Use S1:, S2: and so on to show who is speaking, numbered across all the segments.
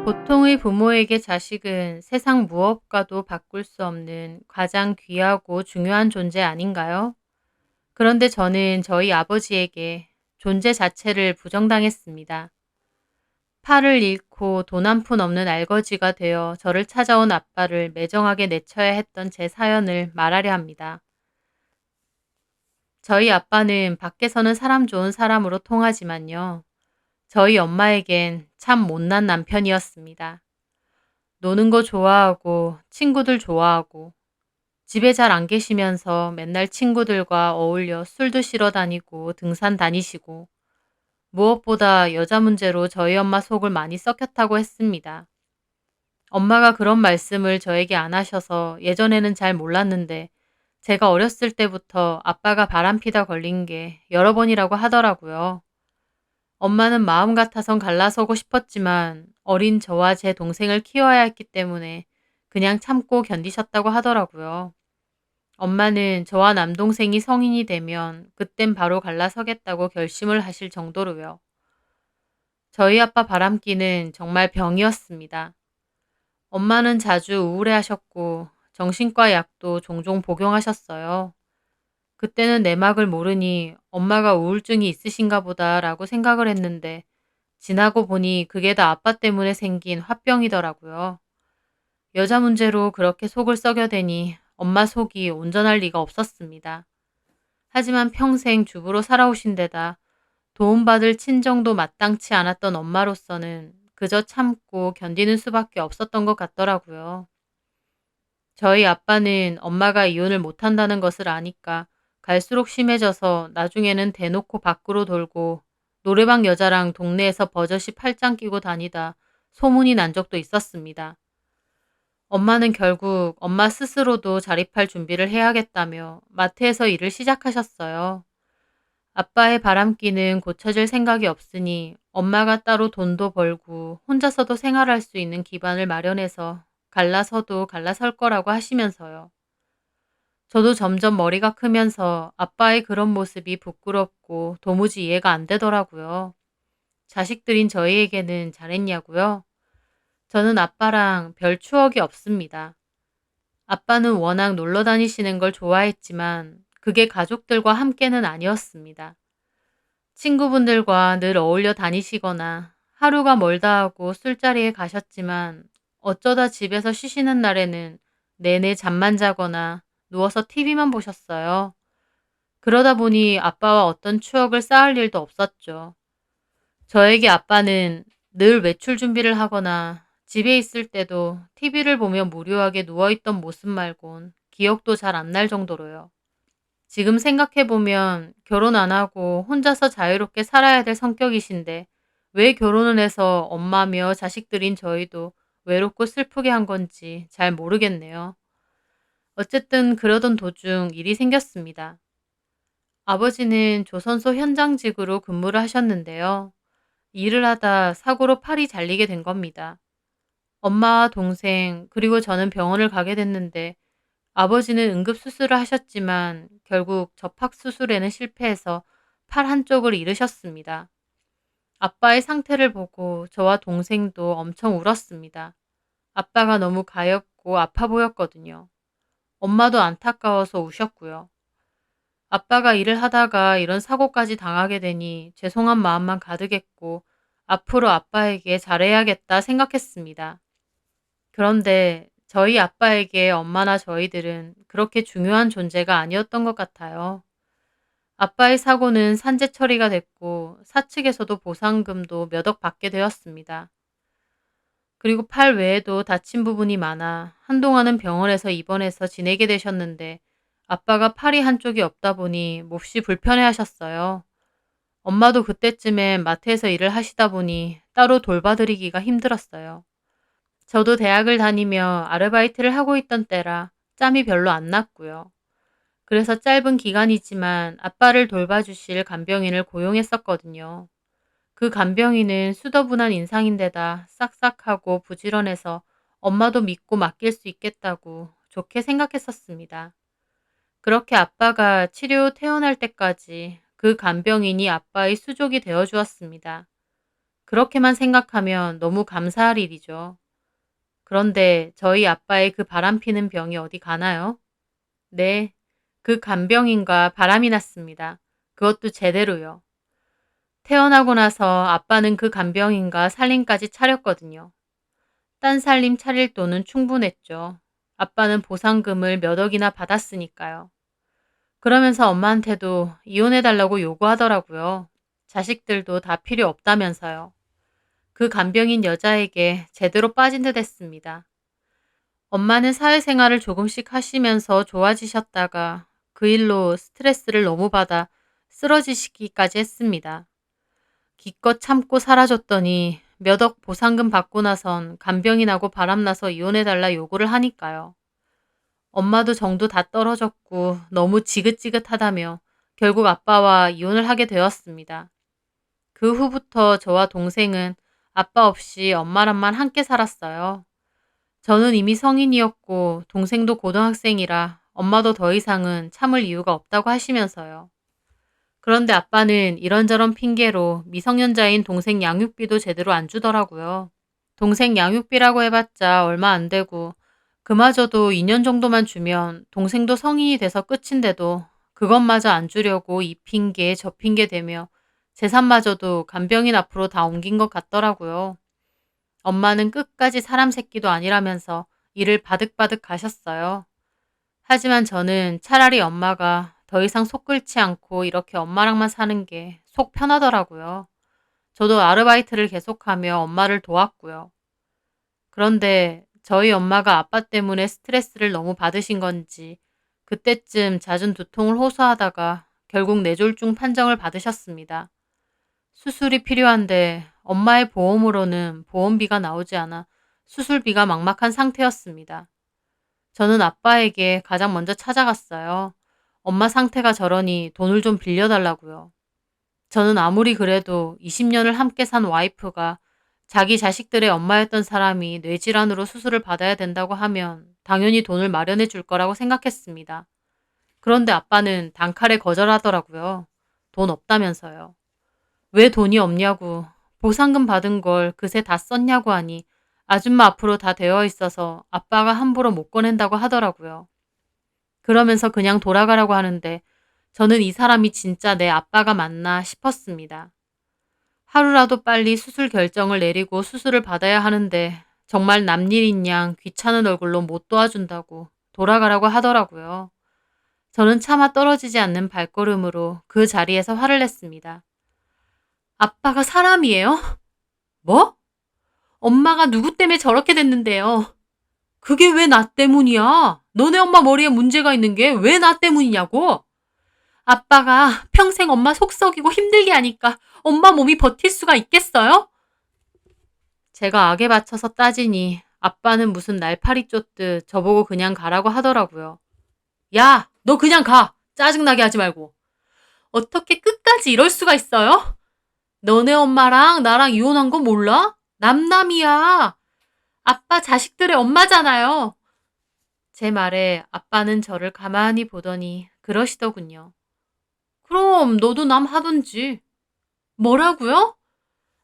S1: 보통의 부모에게 자식은 세상 무엇과도 바꿀 수 없는 가장 귀하고 중요한 존재 아닌가요? 그런데 저는 저희 아버지에게 존재 자체를 부정당했습니다. 팔을 잃고 돈 한 푼 없는 알거지가 되어 저를 찾아온 아빠를 매정하게 내쳐야 했던 제 사연을 말하려 합니다. 저희 아빠는 밖에서는 사람 좋은 사람으로 통하지만요. 저희 엄마에겐 참 못난 남편이었습니다. 노는 거 좋아하고 친구들 좋아하고 집에 잘 안 계시면서 맨날 친구들과 어울려 술 드시러 다니고 등산 다니시고 무엇보다 여자 문제로 저희 엄마 속을 많이 썩혔다고 했습니다. 엄마가 그런 말씀을 저에게 안 하셔서 예전에는 잘 몰랐는데 제가 어렸을 때부터 아빠가 바람피다 걸린 게 여러 번이라고 하더라고요. 엄마는 마음 같아선 갈라서고 싶었지만 어린 저와 제 동생을 키워야 했기 때문에 그냥 참고 견디셨다고 하더라고요. 엄마는 저와 남동생이 성인이 되면 그땐 바로 갈라서겠다고 결심을 하실 정도로요. 저희 아빠 바람기는 정말 병이었습니다. 엄마는 자주 우울해하셨고 정신과 약도 종종 복용하셨어요. 그때는 내막을 모르니 엄마가 우울증이 있으신가 보다라고 생각을 했는데 지나고 보니 그게 다 아빠 때문에 생긴 화병이더라고요. 여자 문제로 그렇게 속을 썩여대니 엄마 속이 온전할 리가 없었습니다. 하지만 평생 주부로 살아오신 데다 도움받을 친정도 마땅치 않았던 엄마로서는 그저 참고 견디는 수밖에 없었던 것 같더라고요. 저희 아빠는 엄마가 이혼을 못한다는 것을 아니까 갈수록 심해져서 나중에는 대놓고 밖으로 돌고 노래방 여자랑 동네에서 버젓이 팔짱 끼고 다니다 소문이 난 적도 있었습니다. 엄마는 결국 엄마 스스로도 자립할 준비를 해야겠다며 마트에서 일을 시작하셨어요. 아빠의 바람기는 고쳐질 생각이 없으니 엄마가 따로 돈도 벌고 혼자서도 생활할 수 있는 기반을 마련해서 갈라서도 갈라설 거라고 하시면서요. 저도 점점 머리가 크면서 아빠의 그런 모습이 부끄럽고 도무지 이해가 안 되더라고요. 자식들인 저희에게는 잘했냐고요? 저는 아빠랑 별 추억이 없습니다. 아빠는 워낙 놀러 다니시는 걸 좋아했지만 그게 가족들과 함께는 아니었습니다. 친구분들과 늘 어울려 다니시거나 하루가 멀다 하고 술자리에 가셨지만 어쩌다 집에서 쉬시는 날에는 내내 잠만 자거나 누워서 TV만 보셨어요. 그러다 보니 아빠와 어떤 추억을 쌓을 일도 없었죠. 저에게 아빠는 늘 외출 준비를 하거나 집에 있을 때도 TV를 보며 무료하게 누워있던 모습 말곤 기억도 잘 안 날 정도로요. 지금 생각해보면 결혼 안 하고 혼자서 자유롭게 살아야 될 성격이신데 왜 결혼을 해서 엄마며 자식들인 저희도 외롭고 슬프게 한 건지 잘 모르겠네요. 어쨌든 그러던 도중 일이 생겼습니다. 아버지는 조선소 현장직으로 근무를 하셨는데요. 일을 하다 사고로 팔이 잘리게 된 겁니다. 엄마와 동생 그리고 저는 병원을 가게 됐는데 아버지는 응급수술을 하셨지만 결국 접합수술에는 실패해서 팔 한쪽을 잃으셨습니다. 아빠의 상태를 보고 저와 동생도 엄청 울었습니다. 아빠가 너무 가엾고 아파 보였거든요. 엄마도 안타까워서 우셨고요. 아빠가 일을 하다가 이런 사고까지 당하게 되니 죄송한 마음만 가득했고 앞으로 아빠에게 잘해야겠다 생각했습니다. 그런데 저희 아빠에게 엄마나 저희들은 그렇게 중요한 존재가 아니었던 것 같아요. 아빠의 사고는 산재 처리가 됐고 사측에서도 보상금도 몇 억 받게 되었습니다. 그리고 팔 외에도 다친 부분이 많아 한동안은 병원에서 입원해서 지내게 되셨는데 아빠가 팔이 한쪽이 없다 보니 몹시 불편해하셨어요. 엄마도 그때쯤에 마트에서 일을 하시다 보니 따로 돌봐드리기가 힘들었어요. 저도 대학을 다니며 아르바이트를 하고 있던 때라 짬이 별로 안 났고요. 그래서 짧은 기간이지만 아빠를 돌봐주실 간병인을 고용했었거든요. 그 간병인은 수더분한 인상인데다 싹싹하고 부지런해서 엄마도 믿고 맡길 수 있겠다고 좋게 생각했었습니다. 그렇게 아빠가 치료 후 퇴원할 때까지 그 간병인이 아빠의 수족이 되어 주었습니다. 그렇게만 생각하면 너무 감사할 일이죠. 그런데 저희 아빠의 그 바람피는 병이 어디 가나요? 네, 그 간병인과 바람이 났습니다. 그것도 제대로요. 태어나고 나서 아빠는 그 간병인과 살림까지 차렸거든요. 딴 살림 차릴 돈은 충분했죠. 아빠는 보상금을 몇 억이나 받았으니까요. 그러면서 엄마한테도 이혼해달라고 요구하더라고요. 자식들도 다 필요 없다면서요. 그 간병인 여자에게 제대로 빠진 듯 했습니다. 엄마는 사회생활을 조금씩 하시면서 좋아지셨다가 그 일로 스트레스를 너무 받아 쓰러지시기까지 했습니다. 기껏 참고 살아줬더니 몇 억 보상금 받고 나선 간병인하고 바람나서 이혼해달라 요구를 하니까요. 엄마도 정도 다 떨어졌고 너무 지긋지긋하다며 결국 아빠와 이혼을 하게 되었습니다. 그 후부터 저와 동생은 아빠 없이 엄마랑만 함께 살았어요. 저는 이미 성인이었고 동생도 고등학생이라 엄마도 더 이상은 참을 이유가 없다고 하시면서요. 그런데 아빠는 이런저런 핑계로 미성년자인 동생 양육비도 제대로 안 주더라고요. 동생 양육비라고 해봤자 얼마 안 되고 그마저도 2년 정도만 주면 동생도 성인이 돼서 끝인데도 그것마저 안 주려고 이 핑계 저 핑계 대며 재산마저도 간병인 앞으로 다 옮긴 것 같더라고요. 엄마는 끝까지 사람 새끼도 아니라면서 일을 바득바득 가셨어요. 하지만 저는 차라리 엄마가 더 이상 속 끓지 않고 이렇게 엄마랑만 사는 게 속 편하더라고요. 저도 아르바이트를 계속하며 엄마를 도왔고요. 그런데 저희 엄마가 아빠 때문에 스트레스를 너무 받으신 건지 그때쯤 잦은 두통을 호소하다가 결국 뇌졸중 판정을 받으셨습니다. 수술이 필요한데 엄마의 보험으로는 보험비가 나오지 않아 수술비가 막막한 상태였습니다. 저는 아빠에게 가장 먼저 찾아갔어요. 엄마 상태가 저러니 돈을 좀 빌려달라고요. 저는 아무리 그래도 20년을 함께 산 와이프가 자기 자식들의 엄마였던 사람이 뇌질환으로 수술을 받아야 된다고 하면 당연히 돈을 마련해 줄 거라고 생각했습니다. 그런데 아빠는 단칼에 거절하더라고요. 돈 없다면서요. 왜 돈이 없냐고, 보상금 받은 걸 그새 다 썼냐고 하니 아줌마 앞으로 다 되어 있어서 아빠가 함부로 못 꺼낸다고 하더라고요. 그러면서 그냥 돌아가라고 하는데 저는 이 사람이 진짜 내 아빠가 맞나 싶었습니다. 하루라도 빨리 수술 결정을 내리고 수술을 받아야 하는데 정말 남일인 양 귀찮은 얼굴로 못 도와준다고 돌아가라고 하더라고요. 저는 차마 떨어지지 않는 발걸음으로 그 자리에서 화를 냈습니다. 아빠가 사람이에요? 뭐? 엄마가 누구 때문에 저렇게 됐는데요? 그게 왜 나 때문이야? 너네 엄마 머리에 문제가 있는 게 왜 나 때문이냐고? 아빠가 평생 엄마 속 썩이고 힘들게 하니까 엄마 몸이 버틸 수가 있겠어요? 제가 악에 받쳐서 따지니 아빠는 무슨 날파리 쫓듯 저보고 그냥 가라고 하더라고요. 야, 너 그냥 가! 짜증나게 하지 말고. 어떻게 끝까지 이럴 수가 있어요? 너네 엄마랑 나랑 이혼한 거 몰라? 남남이야. 아빠 자식들의 엄마잖아요. 제 말에 아빠는 저를 가만히 보더니 그러시더군요. 그럼 너도 남 하든지. 뭐라고요?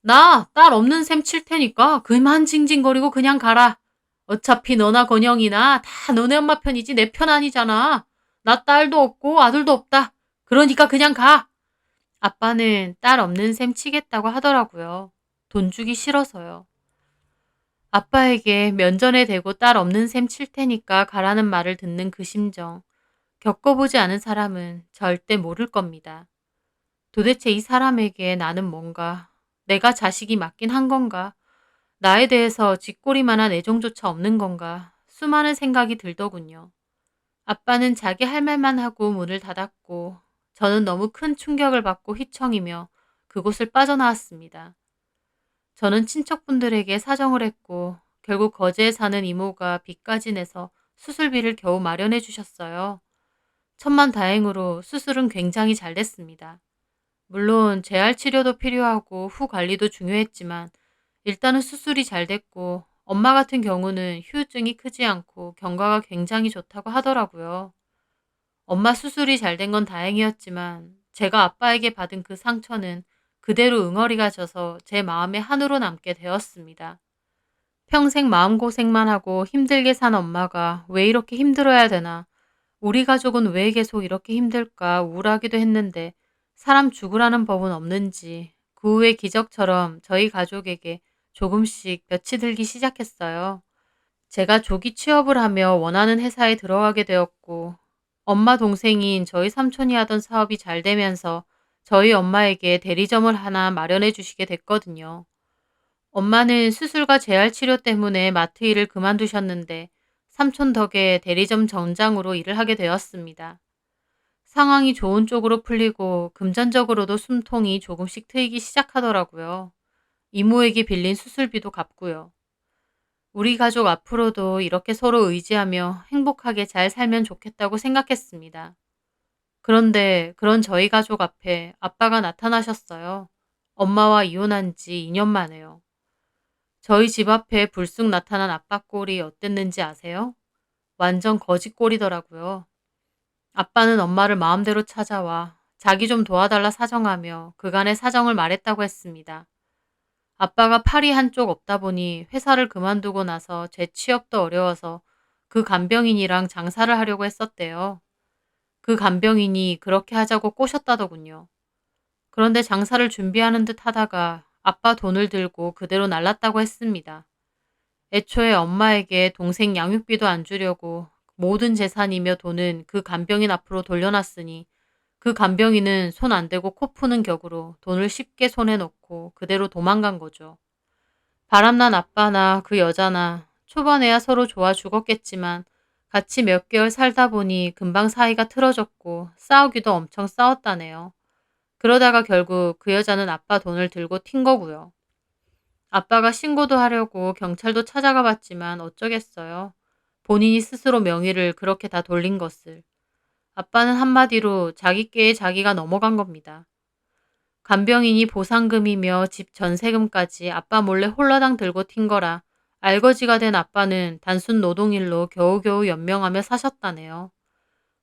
S1: 나 딸 없는 셈 칠 테니까 그만 징징거리고 그냥 가라. 어차피 너나 건영이나 다 너네 엄마 편이지 내 편 아니잖아. 나 딸도 없고 아들도 없다. 그러니까 그냥 가. 아빠는 딸 없는 셈 치겠다고 하더라고요. 돈 주기 싫어서요. 아빠에게 면전에 대고 딸 없는 셈 칠 테니까 가라는 말을 듣는 그 심정. 겪어보지 않은 사람은 절대 모를 겁니다. 도대체 이 사람에게 나는 뭔가, 내가 자식이 맞긴 한 건가, 나에 대해서 쥐꼬리만한 애정조차 없는 건가, 수많은 생각이 들더군요. 아빠는 자기 할 말만 하고 문을 닫았고, 저는 너무 큰 충격을 받고 휘청이며 그곳을 빠져나왔습니다. 저는 친척분들에게 사정을 했고, 결국 거제에 사는 이모가 빚까지 내서 수술비를 겨우 마련해 주셨어요. 천만다행으로 수술은 굉장히 잘 됐습니다. 물론 재활 치료도 필요하고 후 관리도 중요했지만 일단은 수술이 잘 됐고 엄마 같은 경우는 후유증이 크지 않고 경과가 굉장히 좋다고 하더라고요. 엄마 수술이 잘 된 건 다행이었지만 제가 아빠에게 받은 그 상처는 그대로 응어리가 져서 제 마음에 한으로 남게 되었습니다. 평생 마음고생만 하고 힘들게 산 엄마가 왜 이렇게 힘들어야 되나, 우리 가족은 왜 계속 이렇게 힘들까 우울하기도 했는데 사람 죽으라는 법은 없는지 그 후에 기적처럼 저희 가족에게 조금씩 볕이 들기 시작했어요. 제가 조기 취업을 하며 원하는 회사에 들어가게 되었고, 엄마 동생인 저희 삼촌이 하던 사업이 잘 되면서 저희 엄마에게 대리점을 하나 마련해 주시게 됐거든요. 엄마는 수술과 재활 치료 때문에 마트 일을 그만두셨는데 삼촌 덕에 대리점 점장으로 일을 하게 되었습니다. 상황이 좋은 쪽으로 풀리고 금전적으로도 숨통이 조금씩 트이기 시작하더라고요. 이모에게 빌린 수술비도 갚고요. 우리 가족 앞으로도 이렇게 서로 의지하며 행복하게 잘 살면 좋겠다고 생각했습니다. 그런데 그런 저희 가족 앞에 아빠가 나타나셨어요. 엄마와 이혼한 지 2년 만에요. 저희 집 앞에 불쑥 나타난 아빠 꼴이 어땠는지 아세요? 완전 거지 꼴이더라고요. 아빠는 엄마를 마음대로 찾아와 자기 좀 도와달라 사정하며 그간의 사정을 말했다고 했습니다. 아빠가 팔이 한쪽 없다 보니 회사를 그만두고 나서 재취업도 어려워서 그 간병인이랑 장사를 하려고 했었대요. 그 간병인이 그렇게 하자고 꼬셨다더군요. 그런데 장사를 준비하는 듯 하다가 아빠 돈을 들고 그대로 날랐다고 했습니다. 애초에 엄마에게 동생 양육비도 안 주려고 모든 재산이며 돈은 그 간병인 앞으로 돌려놨으니 그 간병인은 손 안 대고 코 푸는 격으로 돈을 쉽게 손에 넣고 그대로 도망간 거죠. 바람난 아빠나 그 여자나 초반에야 서로 좋아 죽었겠지만 같이 몇 개월 살다 보니 금방 사이가 틀어졌고 싸우기도 엄청 싸웠다네요. 그러다가 결국 그 여자는 아빠 돈을 들고 튄 거고요. 아빠가 신고도 하려고 경찰도 찾아가 봤지만 어쩌겠어요. 본인이 스스로 명의를 그렇게 다 돌린 것을. 아빠는 한마디로 자기께에 자기가 넘어간 겁니다. 간병인이 보상금이며 집 전세금까지 아빠 몰래 홀라당 들고 튄 거라 알거지가 된 아빠는 단순 노동일로 겨우겨우 연명하며 사셨다네요.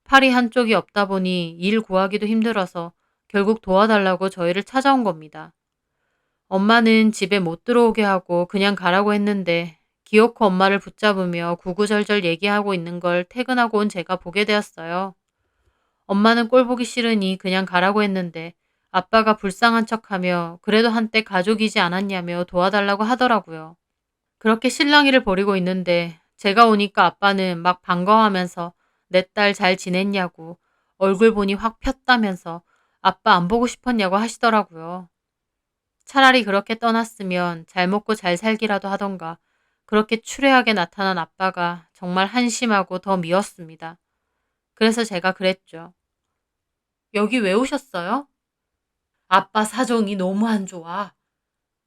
S1: 팔이 한쪽이 없다 보니 일 구하기도 힘들어서 결국 도와달라고 저희를 찾아온 겁니다. 엄마는 집에 못 들어오게 하고 그냥 가라고 했는데 기어코 엄마를 붙잡으며 구구절절 얘기하고 있는 걸 퇴근하고 온 제가 보게 되었어요. 엄마는 꼴 보기 싫으니 그냥 가라고 했는데 아빠가 불쌍한 척하며 그래도 한때 가족이지 않았냐며 도와달라고 하더라고요. 그렇게 실랑이를 벌이고 있는데 제가 오니까 아빠는 막 반가워하면서 내 딸 잘 지냈냐고 얼굴 보니 확 폈다면서 아빠 안 보고 싶었냐고 하시더라고요. 차라리 그렇게 떠났으면 잘 먹고 잘 살기라도 하던가 그렇게 추레하게 나타난 아빠가 정말 한심하고 더 미웠습니다. 그래서 제가 그랬죠. 여기 왜 오셨어요? 아빠 사정이 너무 안 좋아.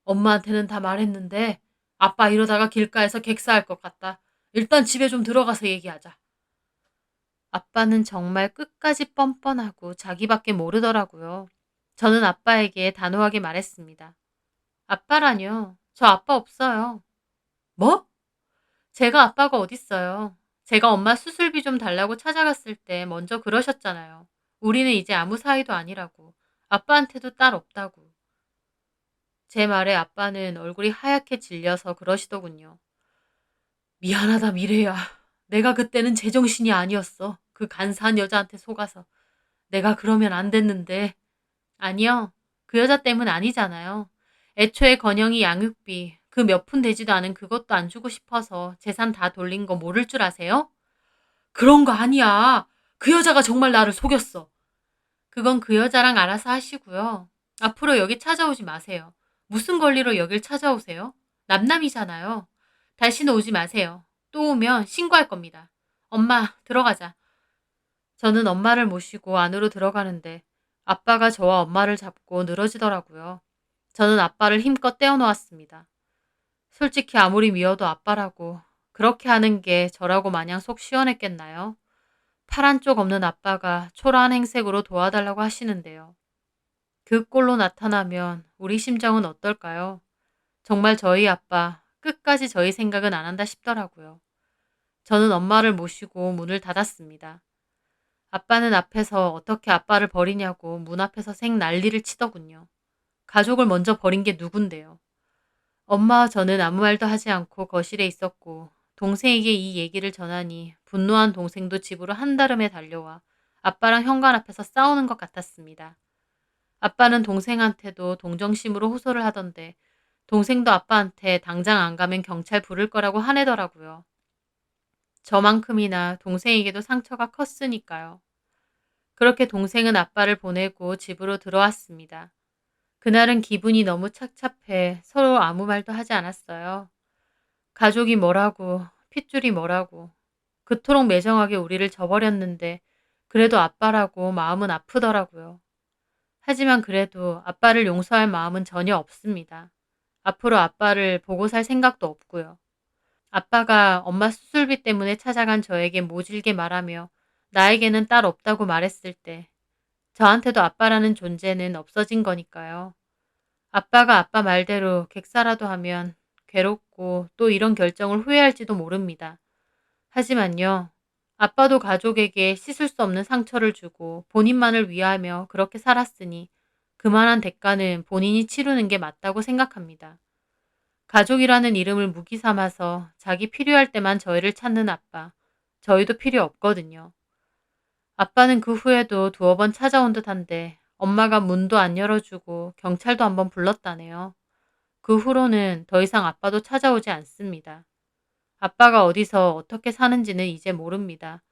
S1: 엄마한테는 다 말했는데 아빠 이러다가 길가에서 객사할 것 같다. 일단 집에 좀 들어가서 얘기하자. 아빠는 정말 끝까지 뻔뻔하고 자기밖에 모르더라고요. 저는 아빠에게 단호하게 말했습니다. 아빠라뇨. 저 아빠 없어요. 뭐? 제가 아빠가 어딨어요. 제가 엄마 수술비 좀 달라고 찾아갔을 때 먼저 그러셨잖아요. 우리는 이제 아무 사이도 아니라고. 아빠한테도 딸 없다고. 제 말에 아빠는 얼굴이 하얗게 질려서 그러시더군요. 미안하다 미래야. 내가 그때는 제정신이 아니었어. 그 간사한 여자한테 속아서. 내가 그러면 안 됐는데. 아니요. 그 여자 때문 아니잖아요. 애초에 건영이 양육비 그 몇 푼 되지도 않은 그것도 안 주고 싶어서 재산 다 돌린 거 모를 줄 아세요? 그런 거 아니야. 그 여자가 정말 나를 속였어. 그건 그 여자랑 알아서 하시고요. 앞으로 여기 찾아오지 마세요. 무슨 권리로 여길 찾아오세요? 남남이잖아요. 다시는 오지 마세요. 또 오면 신고할 겁니다. 엄마, 들어가자. 저는 엄마를 모시고 안으로 들어가는데 아빠가 저와 엄마를 잡고 늘어지더라고요. 저는 아빠를 힘껏 떼어놓았습니다. 솔직히 아무리 미워도 아빠라고 그렇게 하는 게 저라고 마냥 속 시원했겠나요? 팔 한쪽 없는 아빠가 초라한 행색으로 도와달라고 하시는데요. 그 꼴로 나타나면 우리 심정은 어떨까요? 정말 저희 아빠 끝까지 저희 생각은 안 한다 싶더라고요. 저는 엄마를 모시고 문을 닫았습니다. 아빠는 앞에서 어떻게 아빠를 버리냐고 문 앞에서 생 난리를 치더군요. 가족을 먼저 버린 게 누군데요. 엄마와 저는 아무 말도 하지 않고 거실에 있었고 동생에게 이 얘기를 전하니 분노한 동생도 집으로 한달음에 달려와 아빠랑 현관 앞에서 싸우는 것 같았습니다. 아빠는 동생한테도 동정심으로 호소를 하던데 동생도 아빠한테 당장 안 가면 경찰 부를 거라고 화내더라고요. 저만큼이나 동생에게도 상처가 컸으니까요. 그렇게 동생은 아빠를 보내고 집으로 들어왔습니다. 그날은 기분이 너무 착잡해 서로 아무 말도 하지 않았어요. 가족이 뭐라고, 핏줄이 뭐라고, 그토록 매정하게 우리를 저버렸는데 그래도 아빠라고 마음은 아프더라고요. 하지만 그래도 아빠를 용서할 마음은 전혀 없습니다. 앞으로 아빠를 보고 살 생각도 없고요. 아빠가 엄마 수술비 때문에 찾아간 저에게 모질게 말하며 나에게는 딸 없다고 말했을 때 저한테도 아빠라는 존재는 없어진 거니까요. 아빠가 아빠 말대로 객사라도 하면 괴롭고 또 이런 결정을 후회할지도 모릅니다. 하지만요. 아빠도 가족에게 씻을 수 없는 상처를 주고 본인만을 위하며 그렇게 살았으니 그만한 대가는 본인이 치르는 게 맞다고 생각합니다. 가족이라는 이름을 무기 삼아서 자기 필요할 때만 저희를 찾는 아빠. 저희도 필요 없거든요. 아빠는 그 후에도 두어 번 찾아온 듯한데 엄마가 문도 안 열어주고 경찰도 한번 불렀다네요. 그 후로는 더 이상 아빠도 찾아오지 않습니다. 아빠가 어디서 어떻게 사는지는 이제 모릅니다.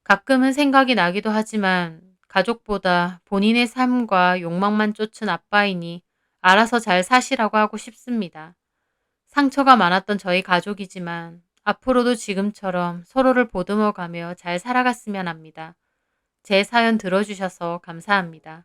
S1: 가끔은 생각이 나기도 하지만 가족보다 본인의 삶과 욕망만 쫓은 아빠이니 알아서 잘 사시라고 하고 싶습니다. 상처가 많았던 저희 가족이지만 앞으로도 지금처럼 서로를 보듬어가며 잘 살아갔으면 합니다. 제 사연 들어주셔서 감사합니다.